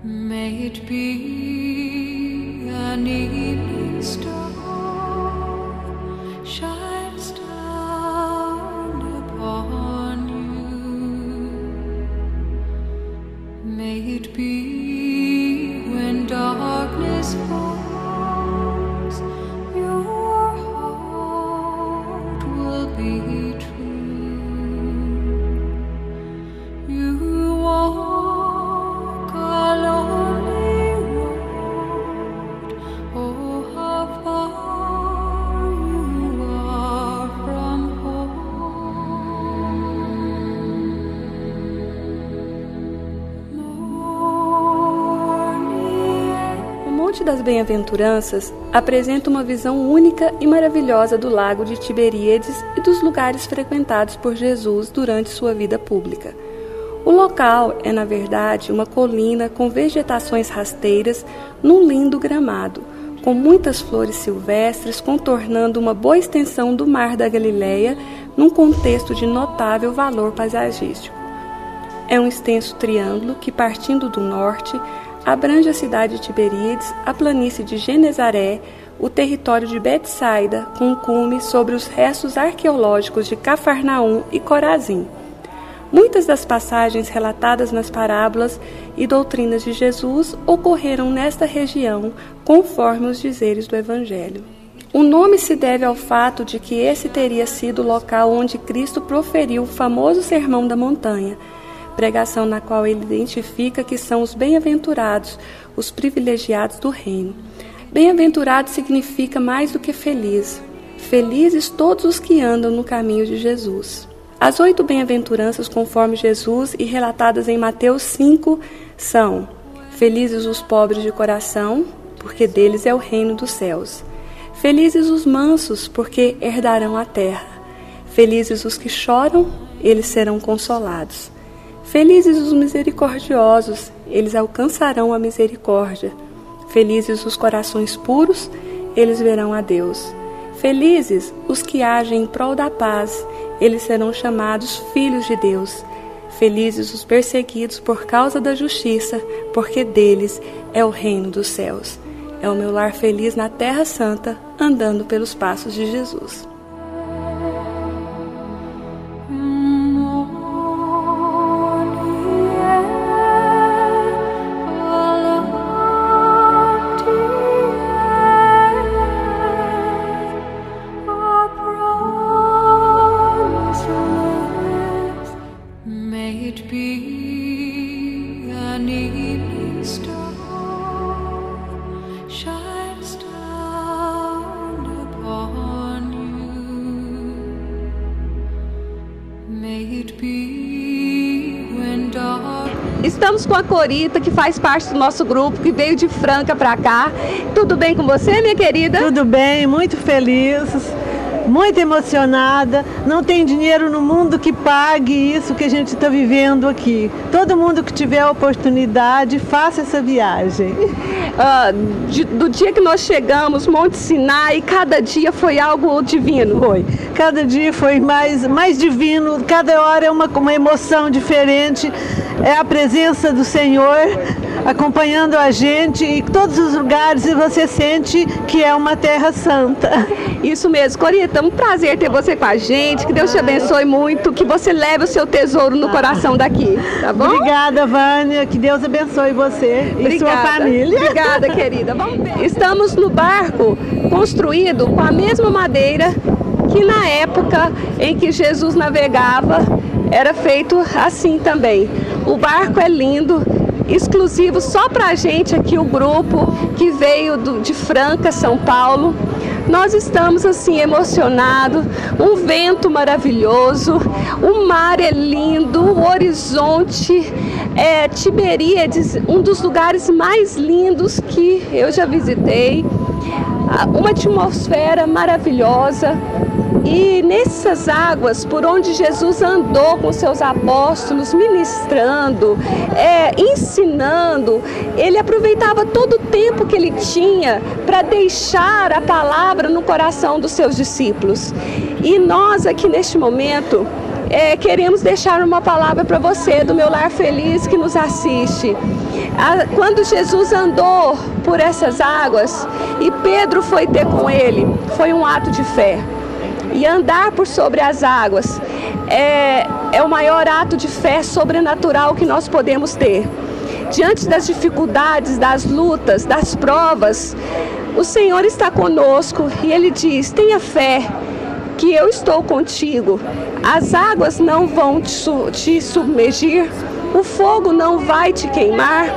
May it be an evening star shines down upon you. May it be when darkness falls, your heart will be true. You walk a lonely road, oh how far you are from O Monte das Bem-aventuranças apresenta uma visão única e maravilhosa do lago de Tiberíades e dos lugares frequentados por Jesus durante sua vida pública. O local é, na verdade, uma colina com vegetações rasteiras num lindo gramado, com muitas flores silvestres contornando uma boa extensão do Mar da Galileia num contexto de notável valor paisagístico. É um extenso triângulo que, partindo do norte, abrange a cidade de Tiberíades, a planície de Genezaré, o território de Betsaida, com cume sobre os restos arqueológicos de Cafarnaum e Corazim. Muitas das passagens relatadas nas parábolas e doutrinas de Jesus ocorreram nesta região, conforme os dizeres do Evangelho. O nome se deve ao fato de que esse teria sido o local onde Cristo proferiu o famoso Sermão da Montanha, pregação na qual ele identifica que são os bem-aventurados, os privilegiados do reino. Bem-aventurado significa mais do que feliz. Felizes todos os que andam no caminho de Jesus. As 8 bem-aventuranças conforme Jesus e relatadas em Mateus 5 são: felizes os pobres de coração, porque deles é o reino dos céus. Felizes os mansos, porque herdarão a terra. Felizes os que choram, eles serão consolados. Felizes os misericordiosos, eles alcançarão a misericórdia. Felizes os corações puros, eles verão a Deus. Felizes os que agem em prol da paz, eles serão chamados filhos de Deus. Felizes os perseguidos por causa da justiça, porque deles é o reino dos céus. É o meu lar feliz na terra santa, andando pelos passos de Jesus. May it be an evening star shines down upon you. May it be when dark. Estamos com a Corita, que faz parte do nosso grupo, que veio de Franca para cá. Tudo bem com você, minha querida? Tudo bem, muito feliz, muito emocionada. Não tem dinheiro no mundo que pague isso que a gente está vivendo aqui. Todo mundo que tiver a oportunidade, faça essa viagem. Do dia que nós chegamos, Monte Sinai, cada dia foi algo divino. Foi. Cada dia foi mais divino, cada hora é uma emoção diferente. É a presença do Senhor acompanhando a gente em todos os lugares e você sente que é uma terra santa. Isso mesmo, Corita, um prazer ter você com a gente, que Deus te abençoe muito, que você leve o seu tesouro no coração daqui, tá bom? Obrigada, Vânia, que Deus abençoe você e sua família. Obrigada, querida. Vamos ver. Estamos no barco construído com a mesma madeira que na época em que Jesus navegava era feito assim também. O barco é lindo, exclusivo só pra gente aqui, o grupo que veio de Franca, São Paulo. Nós estamos assim emocionados, um vento maravilhoso, o mar é lindo, o horizonte é Tiberíades, um dos lugares mais lindos que eu já visitei, uma atmosfera maravilhosa. E nessas águas, por onde Jesus andou com seus apóstolos, ministrando, ensinando, ele aproveitava todo o tempo que ele tinha para deixar a palavra no coração dos seus discípulos. E nós aqui neste momento queremos deixar uma palavra para você do Meu Lar Feliz que nos assiste. Quando Jesus andou por essas águas e Pedro foi ter com ele, foi um ato de fé. E andar por sobre as águas é o maior ato de fé sobrenatural que nós podemos ter. Diante das dificuldades, das lutas, das provas, o Senhor está conosco e Ele diz: tenha fé, que eu estou contigo. As águas não vão te submergir, o fogo não vai te queimar.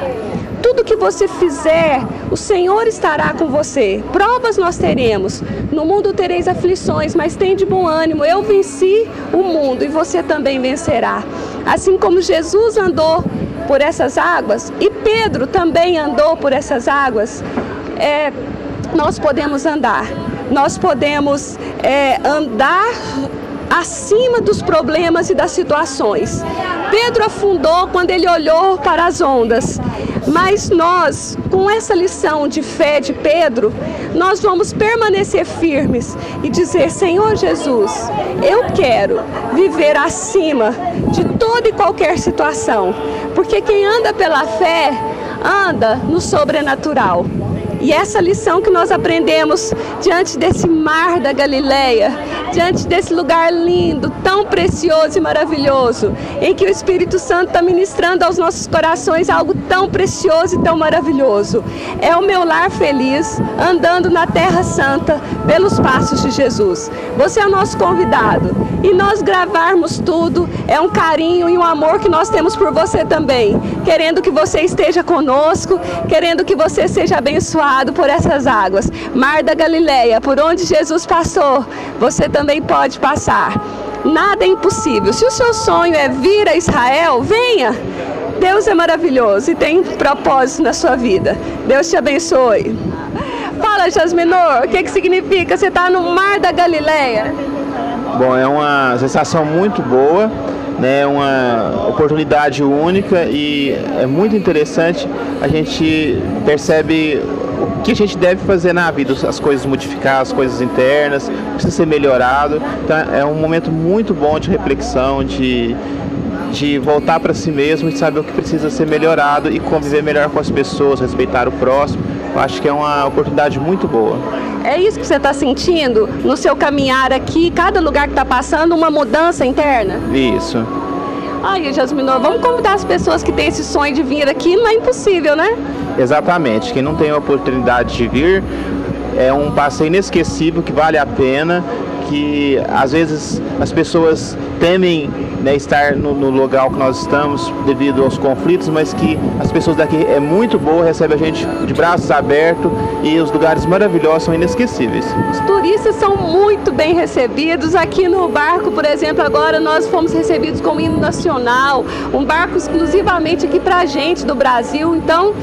Tudo que você fizer, o Senhor estará com você. Provas nós teremos. No mundo tereis aflições, mas tem de bom ânimo. Eu venci o mundo e você também vencerá. Assim como Jesus andou por essas águas e Pedro também andou por essas águas, nós podemos andar. Nós podemos andar acima dos problemas e das situações. Pedro afundou quando ele olhou para as ondas, mas nós, com essa lição de fé de Pedro, nós vamos permanecer firmes e dizer: Senhor Jesus, eu quero viver acima de toda e qualquer situação, porque quem anda pela fé, anda no sobrenatural. E essa lição que nós aprendemos diante desse mar da Galileia, diante desse lugar lindo, tão precioso e maravilhoso, em que o Espírito Santo está ministrando aos nossos corações algo tão precioso e tão maravilhoso. É o meu lar feliz, andando na Terra Santa, pelos passos de Jesus. Você é o nosso convidado. E nós gravarmos tudo é um carinho e um amor que nós temos por você também, querendo que você esteja conosco, querendo que você seja abençoado por essas águas. Mar da Galileia, por onde Jesus passou, você também pode passar. Nada é impossível. Se o seu sonho é vir a Israel, venha. Deus é maravilhoso e tem propósito na sua vida. Deus te abençoe. Fala, Jasminor, o que significa você estar no Mar da Galileia? Bom, é uma sensação muito boa, né? Uma oportunidade única e é muito interessante. A gente percebe o que a gente deve fazer na vida, as coisas modificar, as coisas internas, precisa ser melhorado. Então é um momento muito bom de reflexão, de voltar para si mesmo e saber o que precisa ser melhorado e conviver melhor com as pessoas, respeitar o próximo. Eu acho que é uma oportunidade muito boa. É isso que você está sentindo no seu caminhar aqui, cada lugar que está passando, uma mudança interna? Isso. Ai, Jasminor, vamos convidar as pessoas que têm esse sonho de vir aqui, não é impossível, né? Exatamente. Quem não tem a oportunidade de vir, é um passeio inesquecível que vale a pena, que às vezes as pessoas temem, né, estar no local que nós estamos devido aos conflitos, mas que as pessoas daqui é muito boa, recebem a gente de braços abertos e os lugares maravilhosos são inesquecíveis. Os turistas são muito bem recebidos. Aqui no barco, por exemplo, agora nós fomos recebidos com o hino nacional, um barco exclusivamente aqui pra gente do Brasil. Então,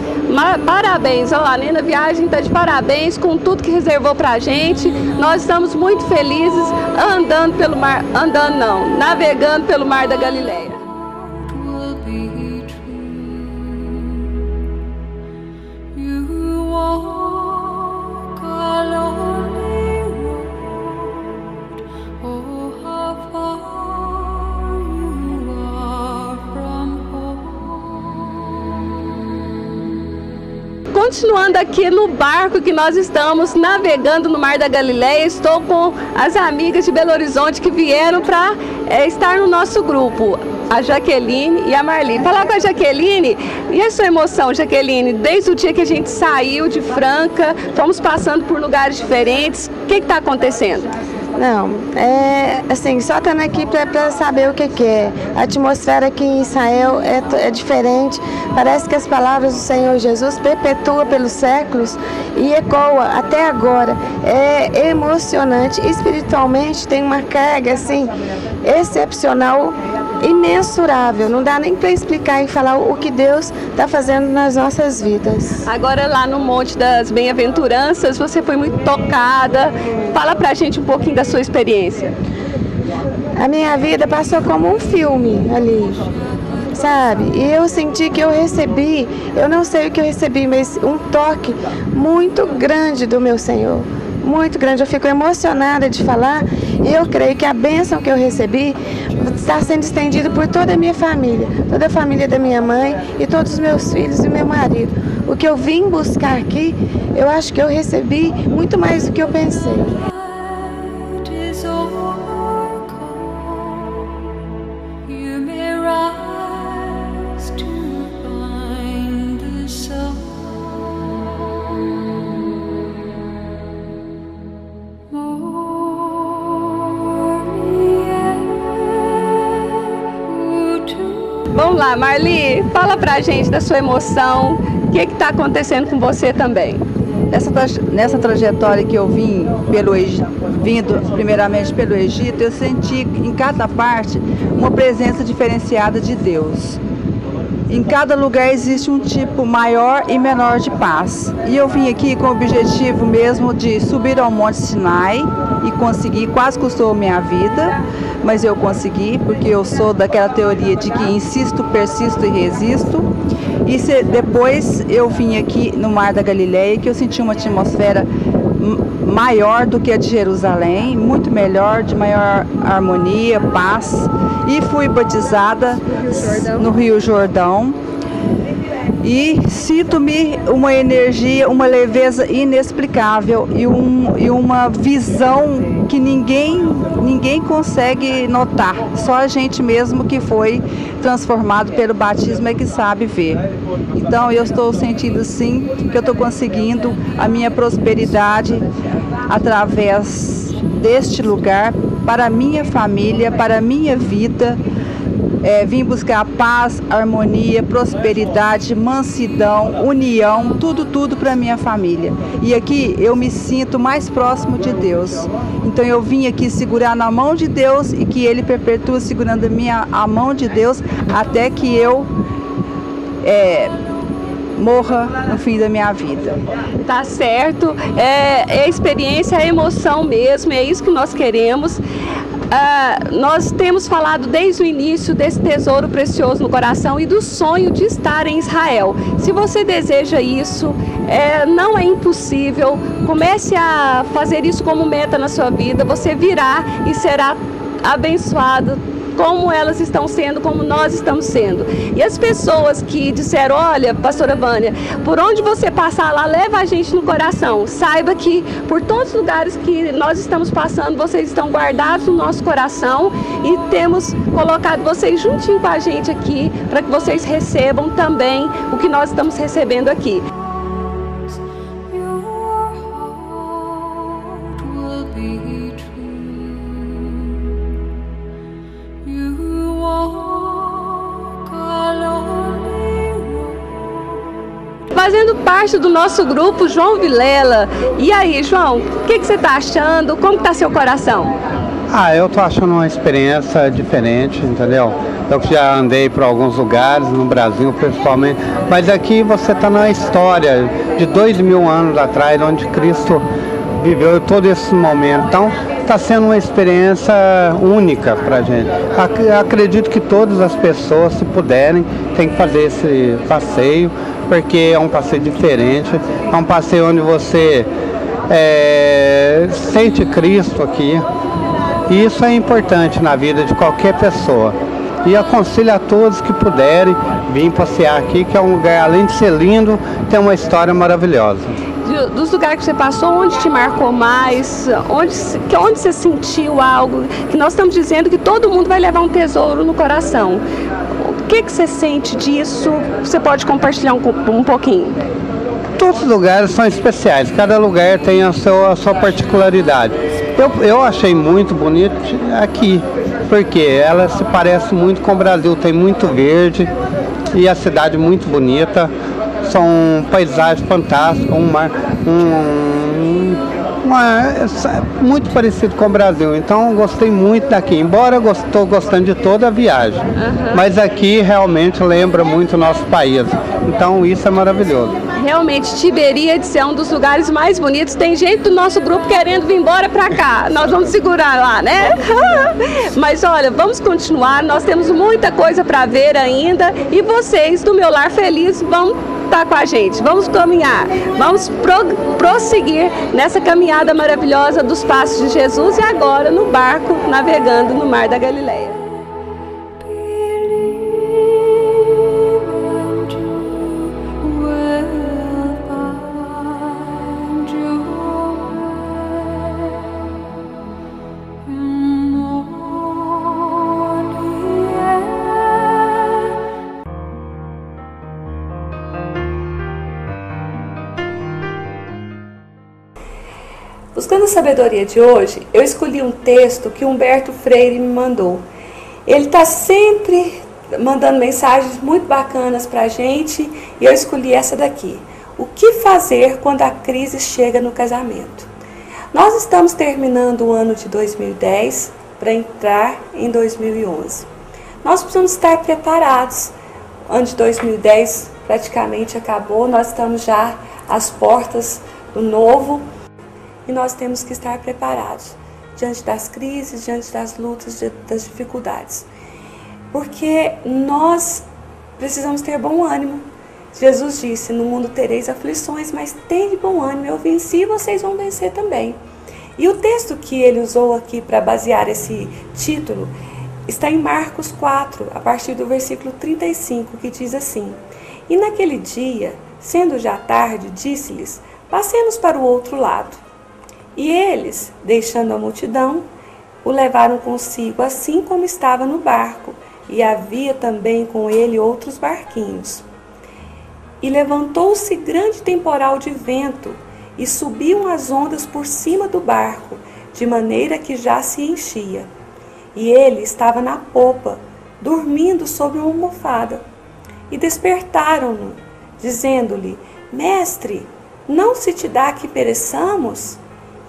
parabéns, olha lá, a Nena Viagem está de parabéns com tudo que reservou pra gente. Nós estamos muito felizes andando pelo mar, navegando pelo Mar da Galileia. Will be true. You walk a lonely road. Oh, how far you are from home. Continuando aqui no barco que nós estamos navegando no Mar da Galileia, estou com as amigas de Belo Horizonte que vieram para estar no nosso grupo, a Jaqueline e a Marli. Falar com a Jaqueline, e a sua emoção, Jaqueline, desde o dia que a gente saiu de Franca, fomos passando por lugares diferentes, o que está acontecendo? Não, assim, só estando aqui para saber o que é. A atmosfera aqui em Israel é diferente. Parece que as palavras do Senhor Jesus perpetuam pelos séculos e ecoa até agora. É emocionante. Espiritualmente tem uma carga assim excepcional, imensurável. Não dá nem para explicar e falar o que Deus está fazendo nas nossas vidas. Agora lá no Monte das Bem-aventuranças, você foi muito tocada. Fala pra gente um pouquinho da sua experiência. A minha vida passou como um filme ali, sabe? E eu senti que eu recebi, eu não sei o que eu recebi, mas um toque muito grande do meu Senhor. Muito grande, eu fico emocionada de falar e eu creio que a bênção que eu recebi está sendo estendido por toda a minha família, toda a família da minha mãe e todos os meus filhos e meu marido. O que eu vim buscar aqui, eu acho que eu recebi muito mais do que eu pensei. Vamos lá, Marli, fala pra gente da sua emoção, o que está acontecendo com você também? Nessa trajetória que eu vindo primeiramente pelo Egito, eu senti em cada parte uma presença diferenciada de Deus. Em cada lugar existe um tipo maior e menor de paz. E eu vim aqui com o objetivo mesmo de subir ao Monte Sinai e conseguir, quase custou minha vida, mas eu consegui, porque eu sou daquela teoria de que insisto, persisto e resisto. E depois eu vim aqui no Mar da Galileia, que eu senti uma atmosfera maior do que a de Jerusalém, muito melhor, de maior harmonia, paz. E fui batizada no Rio Jordão. E sinto-me uma energia, uma leveza inexplicável e uma visão que ninguém consegue notar. Só a gente mesmo que foi transformado pelo batismo é que sabe ver. Então eu estou sentindo sim que eu estou conseguindo a minha prosperidade através deste lugar para a minha família, para a minha vida. Vim buscar paz, harmonia, prosperidade, mansidão, união, tudo para minha família. E aqui eu me sinto mais próximo de Deus. Então eu vim aqui segurar na mão de Deus e que Ele perpetue segurando a mão de Deus até que eu morra no fim da minha vida. Tá certo, é a experiência, é a emoção mesmo, é isso que nós queremos. Nós temos falado desde o início desse tesouro precioso no coração e do sonho de estar em Israel. Se você deseja isso, não é impossível. Comece a fazer isso como meta na sua vida. Você virá e será abençoado como elas estão sendo, como nós estamos sendo. E as pessoas que disseram, olha, pastora Vânia, por onde você passar lá, leva a gente no coração. Saiba que por todos os lugares que nós estamos passando, vocês estão guardados no nosso coração e temos colocado vocês juntinho com a gente aqui, para que vocês recebam também o que nós estamos recebendo aqui. Fazendo parte do nosso grupo, João Vilela. E aí, João, o que você está achando? Como está seu coração? Eu estou achando uma experiência diferente, entendeu? Eu já andei por alguns lugares, no Brasil principalmente, mas aqui você está na história de 2000 anos atrás, onde Cristo viveu todo esse momento. Então, está sendo uma experiência única para a gente. Acredito que todas as pessoas, se puderem, têm que fazer esse passeio, porque é um passeio diferente, é um passeio onde você sente Cristo aqui. E isso é importante na vida de qualquer pessoa. E aconselho a todos que puderem vir passear aqui, que é um lugar, além de ser lindo, tem uma história maravilhosa. Dos lugares que você passou, onde te marcou mais? Onde você sentiu algo? Que nós estamos dizendo que todo mundo vai levar um tesouro no coração. O que você sente disso? Você pode compartilhar um pouquinho? Todos os lugares são especiais, cada lugar tem a sua particularidade. Eu achei muito bonito aqui, porque ela se parece muito com o Brasil, tem muito verde e a cidade muito bonita, são paisagens fantásticas, muito parecido com o Brasil, então gostei muito daqui, embora estou gostando de toda a viagem, mas aqui realmente lembra muito o nosso país, então isso é maravilhoso. Realmente, Tiberíades é um dos lugares mais bonitos. Tem gente do nosso grupo querendo vir embora para cá. Nós vamos segurar lá, né? Mas olha, vamos continuar. Nós temos muita coisa para ver ainda. E vocês do Meu Lar Feliz vão estar com a gente. Vamos caminhar. Vamos prosseguir nessa caminhada maravilhosa dos passos de Jesus. E agora no barco, navegando no Mar da Galileia. Buscando a sabedoria de hoje, eu escolhi um texto que Humberto Freire me mandou. Ele está sempre mandando mensagens muito bacanas para a gente e eu escolhi essa daqui. O que fazer quando a crise chega no casamento? Nós estamos terminando o ano de 2010 para entrar em 2011. Nós precisamos estar preparados. O ano de 2010 praticamente acabou, nós estamos já às portas do novo e nós temos que estar preparados diante das crises, diante das lutas, das dificuldades. Porque nós precisamos ter bom ânimo. Jesus disse, no mundo tereis aflições, mas tende bom ânimo, eu venci e vocês vão vencer também. E o texto que ele usou aqui para basear esse título está em Marcos 4, a partir do versículo 35, que diz assim: E naquele dia, sendo já tarde, disse-lhes, passemos para o outro lado. E eles, deixando a multidão, o levaram consigo, assim como estava no barco, e havia também com ele outros barquinhos. E levantou-se grande temporal de vento, e subiam as ondas por cima do barco, de maneira que já se enchia. E ele estava na popa, dormindo sobre uma almofada. E despertaram-no, dizendo-lhe, Mestre, não se te dá que pereçamos?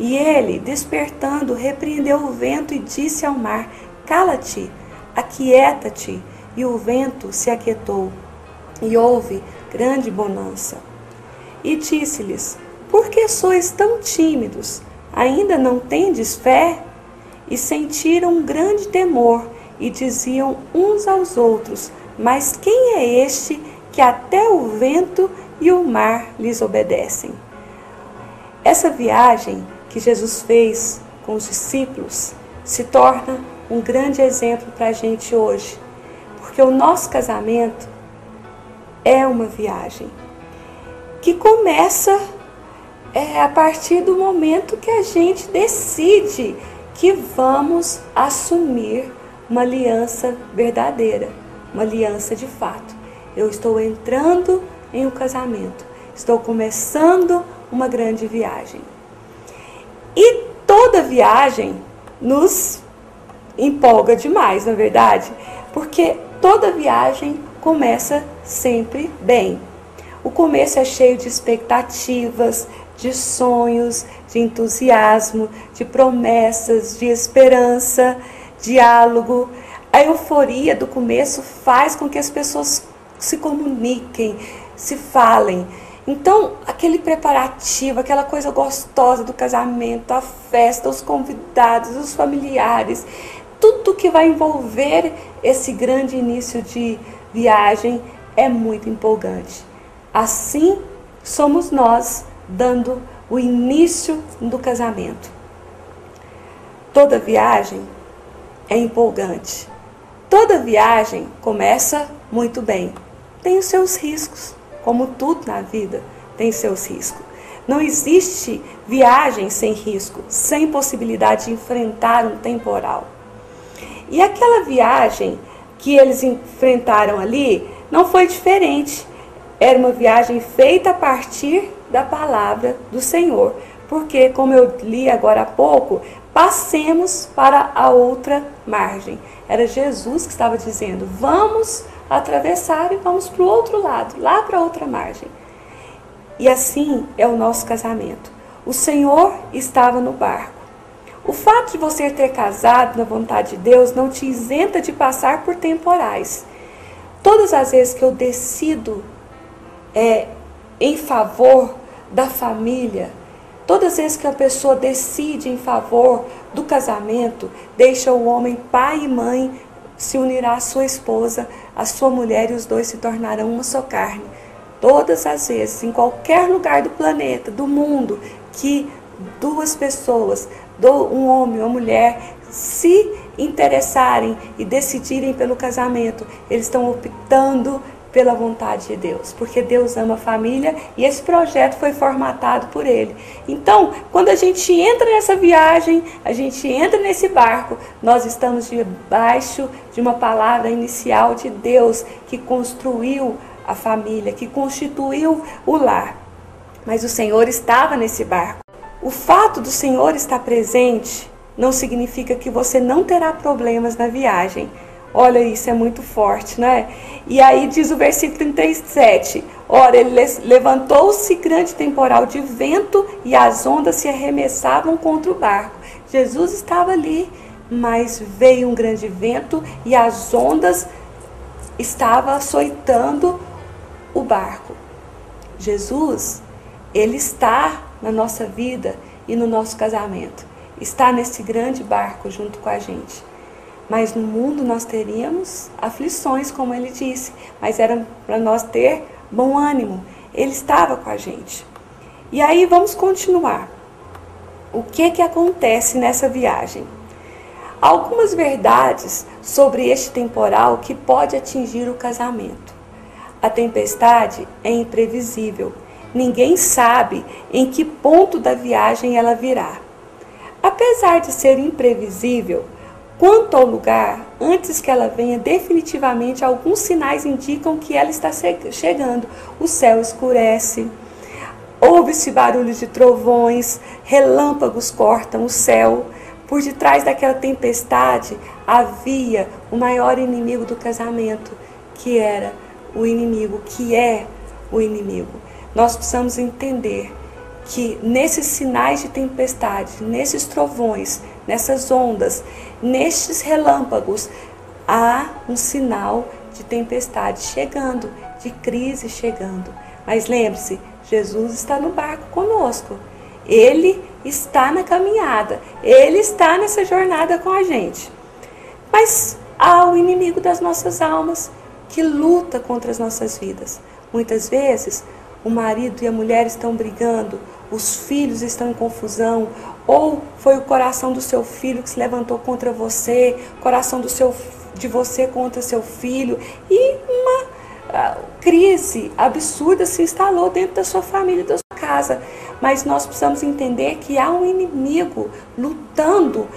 E ele, despertando, repreendeu o vento e disse ao mar, Cala-te, aquieta-te. E o vento se aquietou, e houve grande bonança. E disse-lhes, por que sois tão tímidos? Ainda não tendes fé? E sentiram um grande temor, e diziam uns aos outros, mas quem é este que até o vento e o mar lhes obedecem? Essa viagem que Jesus fez com os discípulos se torna um grande exemplo para a gente hoje, porque o nosso casamento é uma viagem que começa a partir do momento que a gente decide que vamos assumir uma aliança verdadeira, uma aliança de fato. Eu estou entrando em um casamento, estou começando uma grande viagem. E toda viagem nos empolga demais, na verdade, porque toda viagem começa sempre bem. O começo é cheio de expectativas, de sonhos, de entusiasmo, de promessas, de esperança, diálogo. A euforia do começo faz com que as pessoas se comuniquem, se falem. Então, aquele preparativo, aquela coisa gostosa do casamento, a festa, os convidados, os familiares, tudo que vai envolver esse grande início de viagem é muito empolgante. Assim somos nós dando o início do casamento. Toda viagem é empolgante. Toda viagem começa muito bem. Tem os seus riscos, como tudo na vida tem seus riscos. Não existe viagem sem risco, sem possibilidade de enfrentar um temporal. E aquela viagem que eles enfrentaram ali não foi diferente. Era uma viagem feita a partir da palavra do Senhor. Porque, como eu li agora há pouco, passemos para a outra margem. Era Jesus que estava dizendo, vamos atravessar e vamos para o outro lado, lá para a outra margem. E assim é o nosso casamento. O Senhor estava no barco. O fato de você ter casado na vontade de Deus não te isenta de passar por temporais. Todas as vezes que eu decido em favor da família, todas as vezes que a pessoa decide em favor do casamento, deixa o homem pai e mãe, se unirá à sua esposa, à sua mulher, e os dois se tornarão uma só carne. Todas as vezes, em qualquer lugar do planeta, do mundo, que duas pessoas, um homem e uma mulher, se interessarem e decidirem pelo casamento, eles estão optando pela vontade de Deus, porque Deus ama a família e esse projeto foi formatado por Ele. Então, quando a gente entra nessa viagem, a gente entra nesse barco, nós estamos debaixo de uma palavra inicial de Deus que construiu a família, que constituiu o lar. Mas o Senhor estava nesse barco. O fato do Senhor estar presente não significa que você não terá problemas na viagem. Olha, isso é muito forte, né? E aí diz o versículo 37, ora, ele levantou-se grande temporal de vento e as ondas se arremessavam contra o barco. Jesus estava ali, mas veio um grande vento e as ondas estavam açoitando o barco. Jesus, ele está na nossa vida e no nosso casamento. Está nesse grande barco junto com a gente. Mas no mundo nós teríamos aflições, como ele disse. Mas era para nós ter bom ânimo. Ele estava com a gente. E aí vamos continuar. O que acontece nessa viagem? Algumas verdades sobre este temporal que pode atingir o casamento. A tempestade é imprevisível. Ninguém sabe em que ponto da viagem ela virá. Apesar de ser imprevisível, quanto ao lugar, antes que ela venha definitivamente, alguns sinais indicam que ela está chegando. O céu escurece, ouve-se barulhos de trovões, relâmpagos cortam o céu. Por detrás daquela tempestade havia o maior inimigo do casamento, que era o inimigo, que é o inimigo. Nós precisamos entender que nesses sinais de tempestade, nesses trovões, nessas ondas, nestes relâmpagos, há um sinal de tempestade chegando, de crise chegando. Mas lembre-se, Jesus está no barco conosco. Ele está na caminhada, ele está nessa jornada com a gente. Mas há o inimigo das nossas almas que luta contra as nossas vidas. Muitas vezes o marido e a mulher estão brigando, os filhos estão em confusão, ou foi o coração do seu filho que se levantou contra você, o coração de você contra seu filho, e uma crise absurda se instalou dentro da sua família, da sua casa. Mas nós precisamos entender que há um inimigo lutando,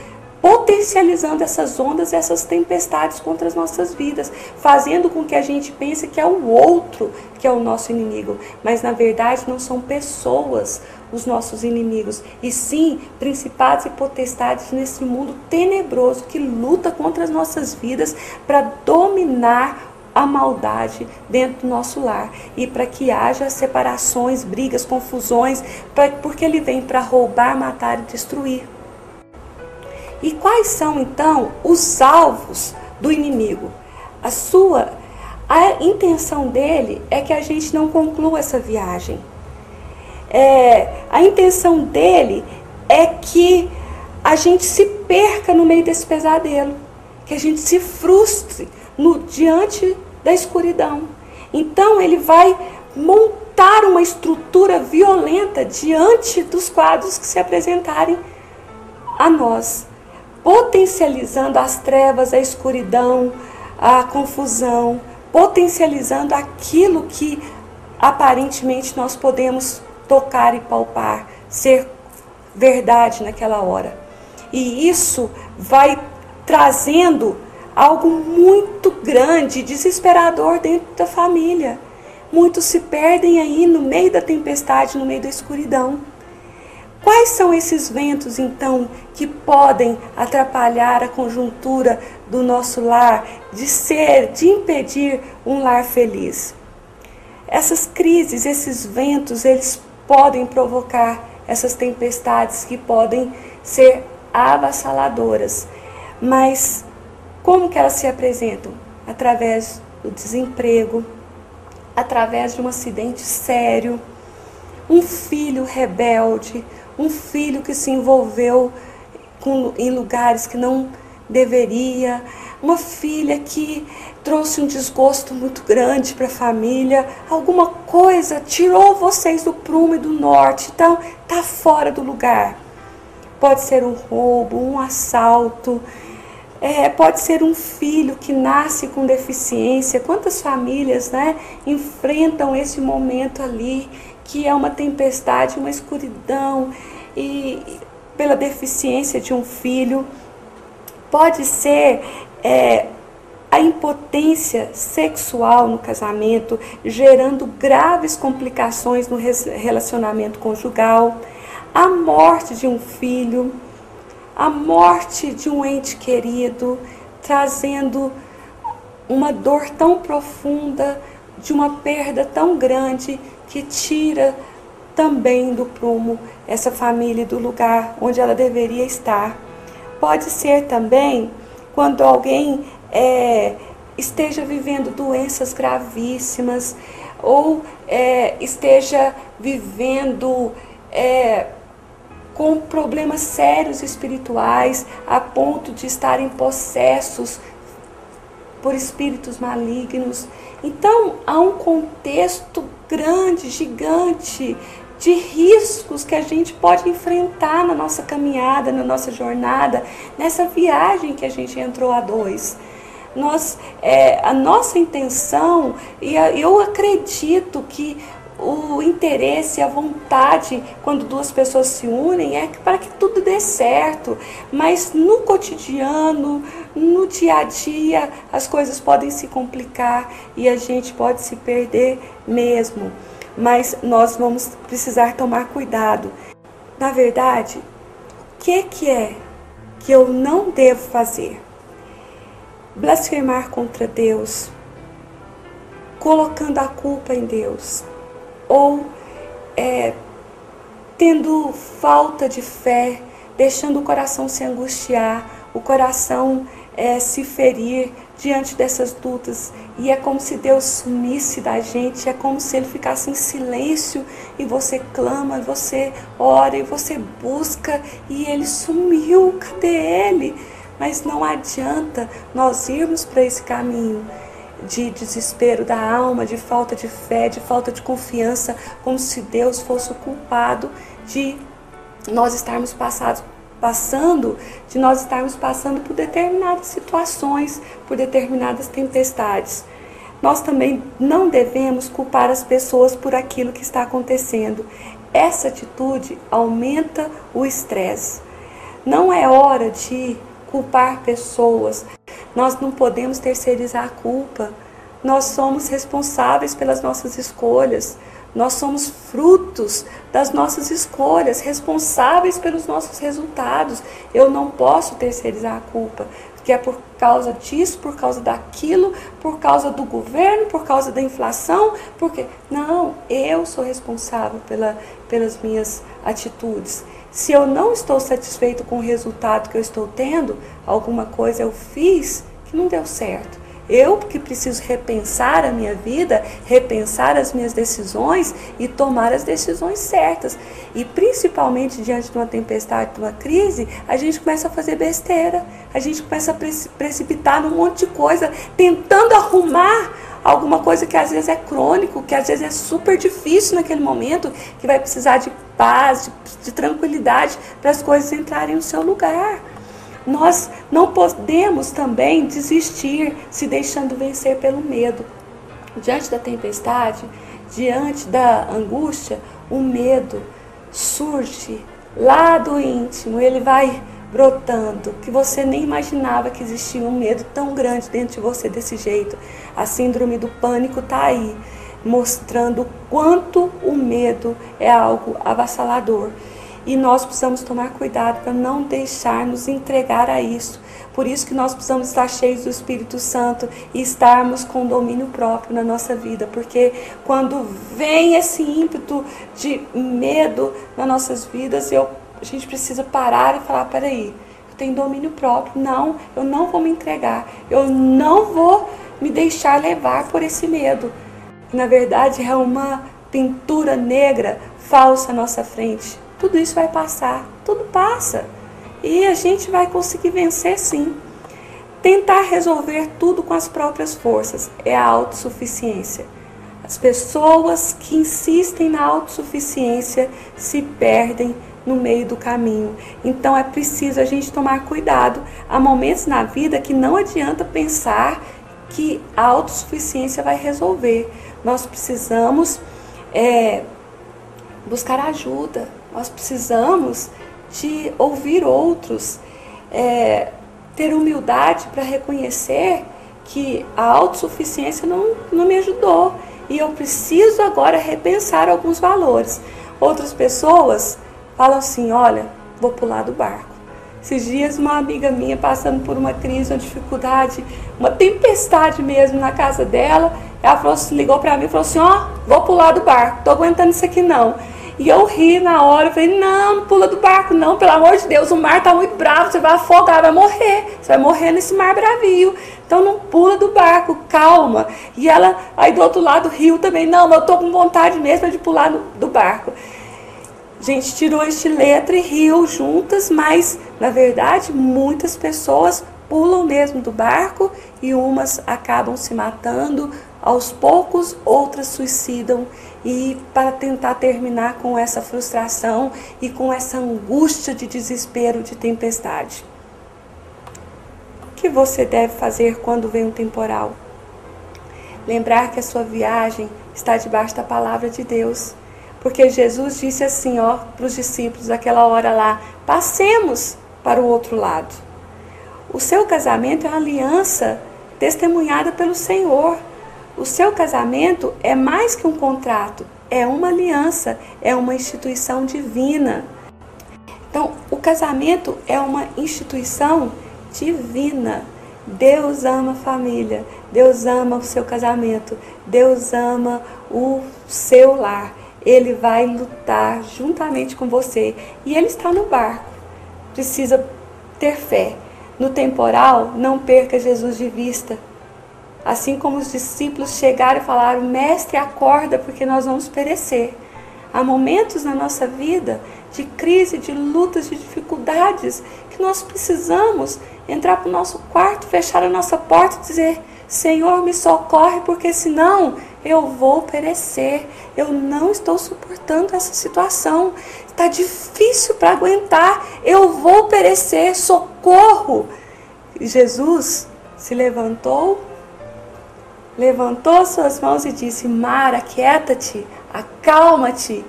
potencializando essas ondas, essas tempestades contra as nossas vidas, fazendo com que a gente pense que é o outro que é o nosso inimigo. Mas na verdade não são pessoas os nossos inimigos, e sim principados e potestades nesse mundo tenebroso que luta contra as nossas vidas para dominar a maldade dentro do nosso lar e para que haja separações, brigas, confusões, porque ele vem para roubar, matar e destruir. E quais são então os alvos do inimigo? A intenção dele é que a gente não conclua essa viagem. A intenção dele é que a gente se perca no meio desse pesadelo, que a gente se frustre diante da escuridão. Então ele vai montar uma estrutura violenta diante dos quadros que se apresentarem a nós, potencializando as trevas, a escuridão, a confusão, potencializando aquilo que aparentemente nós podemos tocar e palpar, ser verdade naquela hora. E isso vai trazendo algo muito grande, desesperador dentro da família. Muitos se perdem aí no meio da tempestade, no meio da escuridão. Quais são esses ventos, então, que podem atrapalhar a conjuntura do nosso lar, de impedir um lar feliz? Essas crises, esses ventos, eles podem provocar essas tempestades que podem ser avassaladoras. Mas como que elas se apresentam? Através do desemprego, através de um acidente sério, um filho rebelde, um filho que se envolveu em lugares que não deveria, uma filha que trouxe um desgosto muito grande para a família, alguma coisa tirou vocês do prumo e do norte, então está fora do lugar. Pode ser um roubo, um assalto, pode ser um filho que nasce com deficiência. Quantas famílias, né, enfrentam esse momento ali, que é uma tempestade, uma escuridão, e pela deficiência de um filho. Pode ser a impotência sexual no casamento, gerando graves complicações no relacionamento conjugal. a morte de um filho, a morte de um ente querido, trazendo uma dor tão profunda, de uma perda tão grande, que tira também do prumo essa família do lugar onde ela deveria estar. Pode ser também quando alguém esteja vivendo doenças gravíssimas, ou esteja vivendo com problemas sérios espirituais, a ponto de estarem possessos por espíritos malignos. Então, há um contexto grande, gigante, de riscos que a gente pode enfrentar na nossa caminhada, na nossa jornada, nessa viagem que a gente entrou a dois. A nossa intenção, e eu acredito que o interesse, a vontade, quando duas pessoas se unem, é para que tudo dê certo. Mas no cotidiano, no dia a dia, as coisas podem se complicar e a gente pode se perder mesmo. Mas nós vamos precisar tomar cuidado. Na verdade, o que é que eu não devo fazer? Blasfemar contra Deus, colocando a culpa em Deus, ou tendo falta de fé, deixando o coração se angustiar, o coração se ferir diante dessas lutas, e é como se Deus sumisse da gente, é como se Ele ficasse em silêncio, e você clama, você ora, e você busca, e Ele sumiu, cadê Ele? Mas não adianta nós irmos para esse caminho de desespero da alma, de falta de fé, de falta de confiança, como se Deus fosse o culpado de nós estarmos passando por determinadas situações, por determinadas tempestades. Nós também não devemos culpar as pessoas por aquilo que está acontecendo. Essa atitude aumenta o estresse. Não é hora de culpar pessoas. Nós não podemos terceirizar a culpa. Nós somos responsáveis pelas nossas escolhas. Nós somos frutos das nossas escolhas, responsáveis pelos nossos resultados. Eu não posso terceirizar a culpa, que é por causa disso, por causa daquilo, por causa do governo, por causa da inflação, porque não, eu sou responsável pelas minhas atitudes. Se eu não estou satisfeito com o resultado que eu estou tendo, alguma coisa eu fiz que não deu certo. Eu que preciso repensar a minha vida, repensar as minhas decisões e tomar as decisões certas. E principalmente diante de uma tempestade, de uma crise, a gente começa a fazer besteira. A gente começa a precipitar num monte de coisa, tentando arrumar alguma coisa que às vezes é crônico, que às vezes é super difícil naquele momento, que vai precisar de paz, de tranquilidade para as coisas entrarem no seu lugar. Nós não podemos também desistir se deixando vencer pelo medo. Diante da tempestade, diante da angústia, o medo surge lá do íntimo, ele vai brotando, que você nem imaginava que existia um medo tão grande dentro de você desse jeito. A síndrome do pânico está aí, mostrando o quanto o medo é algo avassalador. E nós precisamos tomar cuidado para não deixar nos entregar a isso. Por isso que nós precisamos estar cheios do Espírito Santo e estarmos com domínio próprio na nossa vida. Porque quando vem esse ímpeto de medo nas nossas vidas, a gente precisa parar e falar, peraí, eu tenho domínio próprio. Não, eu não vou me entregar. Eu não vou me deixar levar por esse medo. Na verdade, é uma pintura negra falsa à nossa frente. Tudo isso vai passar, tudo passa. E a gente vai conseguir vencer sim. Tentar resolver tudo com as próprias forças é a autossuficiência. As pessoas que insistem na autossuficiência se perdem no meio do caminho. Então é preciso a gente tomar cuidado. Há momentos na vida que não adianta pensar que a autossuficiência vai resolver. Nós precisamos buscar ajuda. Nós precisamos de ouvir outros, ter humildade para reconhecer que a autossuficiência não me ajudou e eu preciso agora repensar alguns valores. Outras pessoas falam assim, olha, vou pular do barco. Esses dias uma amiga minha passando por uma crise, uma dificuldade, uma tempestade mesmo na casa dela, ela falou assim, ligou para mim e falou assim, ó, vou pular do barco, tô aguentando isso aqui não. E eu ri na hora, eu falei, não pula do barco não, pelo amor de Deus, o mar tá muito bravo, você vai afogar, vai morrer, você vai morrer nesse mar bravio. Então não pula do barco, calma. E ela, aí do outro lado, riu também, não, mas eu tô com vontade mesmo de pular do barco. A gente tirou este letra e riu juntas, mas, na verdade, muitas pessoas pulam mesmo do barco e umas acabam se matando, aos poucos outras suicidam, e para tentar terminar com essa frustração e com essa angústia de desespero, de tempestade. O que você deve fazer quando vem um temporal? Lembrar que a sua viagem está debaixo da palavra de Deus. Porque Jesus disse assim, ó, para os discípulos naquela hora lá, passemos para o outro lado. O seu casamento é uma aliança testemunhada pelo Senhor. O seu casamento é mais que um contrato, é uma aliança, é uma instituição divina. Então, o casamento é uma instituição divina. Deus ama a família, Deus ama o seu casamento, Deus ama o seu lar. Ele vai lutar juntamente com você. E Ele está no barco. Precisa ter fé. No temporal, não perca Jesus de vista. Assim como os discípulos chegaram e falaram, mestre, acorda, porque nós vamos perecer. Há momentos na nossa vida de crise, de lutas, de dificuldades, que nós precisamos entrar para o nosso quarto, fechar a nossa porta e dizer, Senhor, me socorre, porque senão eu vou perecer. Eu não estou suportando essa situação. Está difícil para aguentar. Eu vou perecer. Socorro! E Jesus se levantou suas mãos e disse, mar, aquieta-te, acalma-te.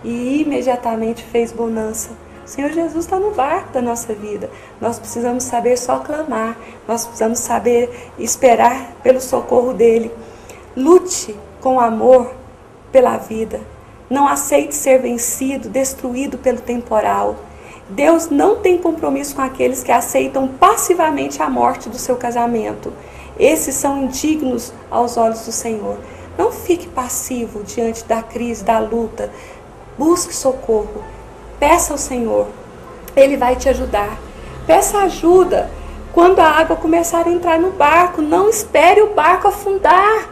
E imediatamente fez bonança. O Senhor Jesus está no barco da nossa vida. Nós precisamos saber só clamar. Nós precisamos saber esperar pelo socorro dEle. Lute com amor pela vida. Não aceite ser vencido, destruído pelo temporal. Deus não tem compromisso com aqueles que aceitam passivamente a morte do seu casamento. Esses são indignos aos olhos do Senhor. Não fique passivo diante da crise, da luta. Busque socorro. Peça ao Senhor. Ele vai te ajudar. Peça ajuda. Quando a água começar a entrar no barco, não espere o barco afundar.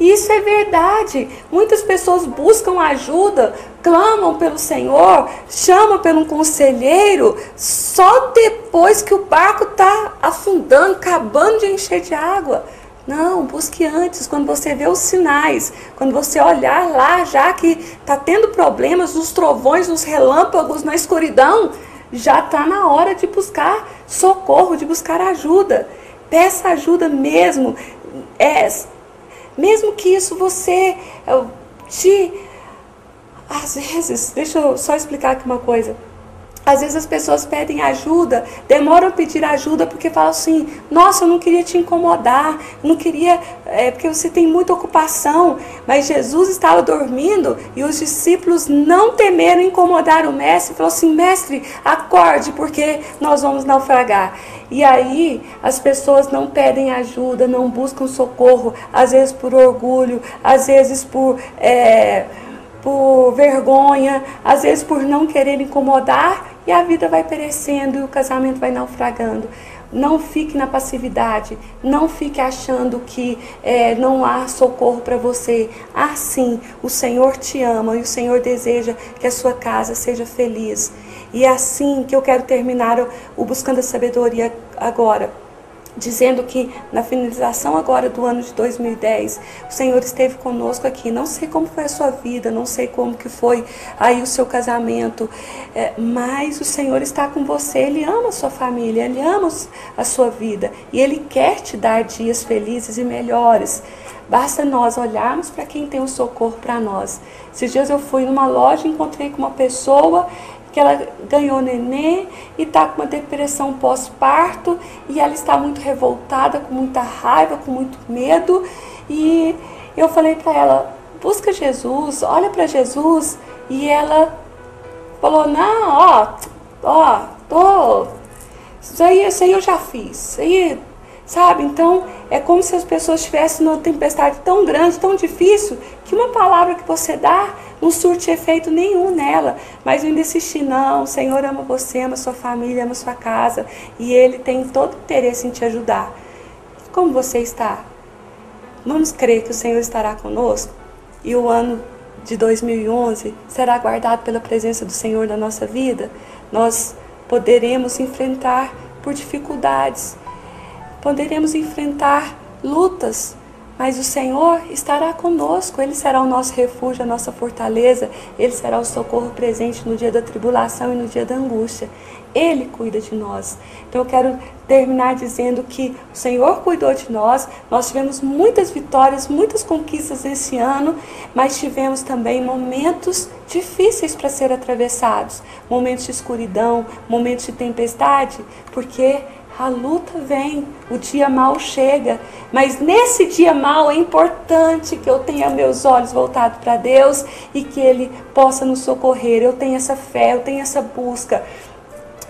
Isso é verdade. Muitas pessoas buscam ajuda, clamam pelo Senhor, chamam pelo um conselheiro, só depois que o barco está afundando, acabando de encher de água. Não, busque antes, quando você vê os sinais, quando você olhar lá, já que está tendo problemas nos trovões, nos relâmpagos, na escuridão, já está na hora de buscar socorro, de buscar ajuda. Peça ajuda mesmo. Mesmo que isso você às vezes, deixa eu só explicar aqui uma coisa. Às vezes as pessoas pedem ajuda, demoram a pedir ajuda porque falam assim, nossa, eu não queria te incomodar, não queria, porque você tem muita ocupação. Mas Jesus estava dormindo e os discípulos não temeram incomodar o mestre. Falou assim, mestre, acorde porque nós vamos naufragar. E aí as pessoas não pedem ajuda, não buscam socorro, às vezes por orgulho, às vezes por vergonha, às vezes por não querer incomodar, e a vida vai perecendo e o casamento vai naufragando. Não fique na passividade, não fique achando que não há socorro para você. Sim, o Senhor te ama e o Senhor deseja que a sua casa seja feliz. E é assim que eu quero terminar o Buscando a Sabedoria agora, dizendo que na finalização agora do ano de 2010, o Senhor esteve conosco aqui. Não sei como foi a sua vida, não sei como que foi aí o seu casamento, mas o Senhor está com você. Ele ama a sua família, Ele ama a sua vida e Ele quer te dar dias felizes e melhores. Basta nós olharmos para quem tem o socorro para nós. Esses dias eu fui numa loja e encontrei com uma pessoa que ela ganhou neném e está com uma depressão pós-parto e ela está muito revoltada, com muita raiva, com muito medo. E eu falei para ela, busca Jesus, olha para Jesus. E ela falou, não, isso aí eu já fiz, isso aí, sabe? Então, é como se as pessoas estivessem numa tempestade tão grande, tão difícil, que uma palavra que você dá não surte efeito nenhum nela. Mas eu ainda insisti, não, o Senhor ama você, ama sua família, ama sua casa, e Ele tem todo interesse em te ajudar. Como você está? Vamos crer que o Senhor estará conosco, e o ano de 2011 será guardado pela presença do Senhor na nossa vida. Nós poderemos enfrentar por dificuldades, poderemos enfrentar lutas, mas o Senhor estará conosco. Ele será o nosso refúgio, a nossa fortaleza. Ele será o socorro presente no dia da tribulação e no dia da angústia. Ele cuida de nós. Então eu quero terminar dizendo que o Senhor cuidou de nós. Nós tivemos muitas vitórias, muitas conquistas esse ano, mas tivemos também momentos difíceis para ser atravessados. Momentos de escuridão, momentos de tempestade, porque a luta vem, o dia mau chega, mas nesse dia mau é importante que eu tenha meus olhos voltados para Deus e que Ele possa nos socorrer. Eu tenho essa fé, eu tenho essa busca.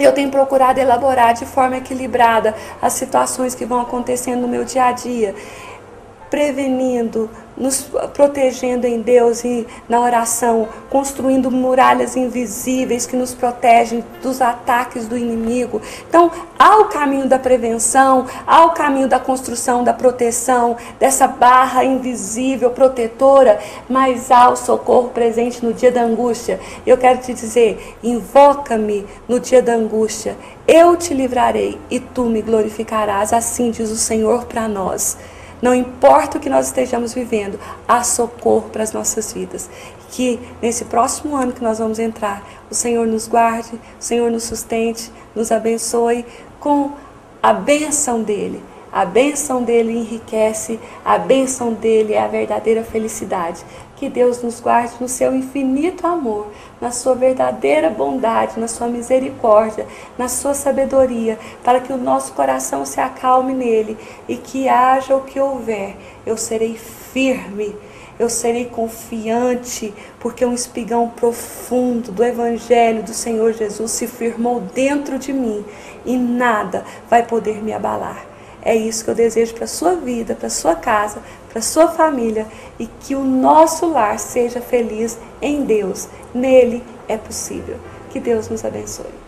Eu tenho procurado elaborar de forma equilibrada as situações que vão acontecendo no meu dia a dia, prevenindo, nos protegendo em Deus e na oração, construindo muralhas invisíveis que nos protegem dos ataques do inimigo. Então, há o caminho da prevenção, há o caminho da construção, da proteção, dessa barra invisível, protetora, mas há o socorro presente no dia da angústia. Eu quero te dizer, invoca-me no dia da angústia, eu te livrarei e tu me glorificarás, assim diz o Senhor para nós. Não importa o que nós estejamos vivendo, há socorro para as nossas vidas. Que nesse próximo ano que nós vamos entrar, o Senhor nos guarde, o Senhor nos sustente, nos abençoe com a bênção dEle. A bênção dEle enriquece, a bênção dEle é a verdadeira felicidade. Que Deus nos guarde no seu infinito amor, na sua verdadeira bondade, na sua misericórdia, na sua sabedoria, para que o nosso coração se acalme nele e que haja o que houver, eu serei firme, eu serei confiante, porque um espigão profundo do Evangelho do Senhor Jesus se firmou dentro de mim e nada vai poder me abalar. É isso que eu desejo para a sua vida, para a sua casa, para a sua família, e que o nosso lar seja feliz em Deus. Nele é possível. Que Deus nos abençoe.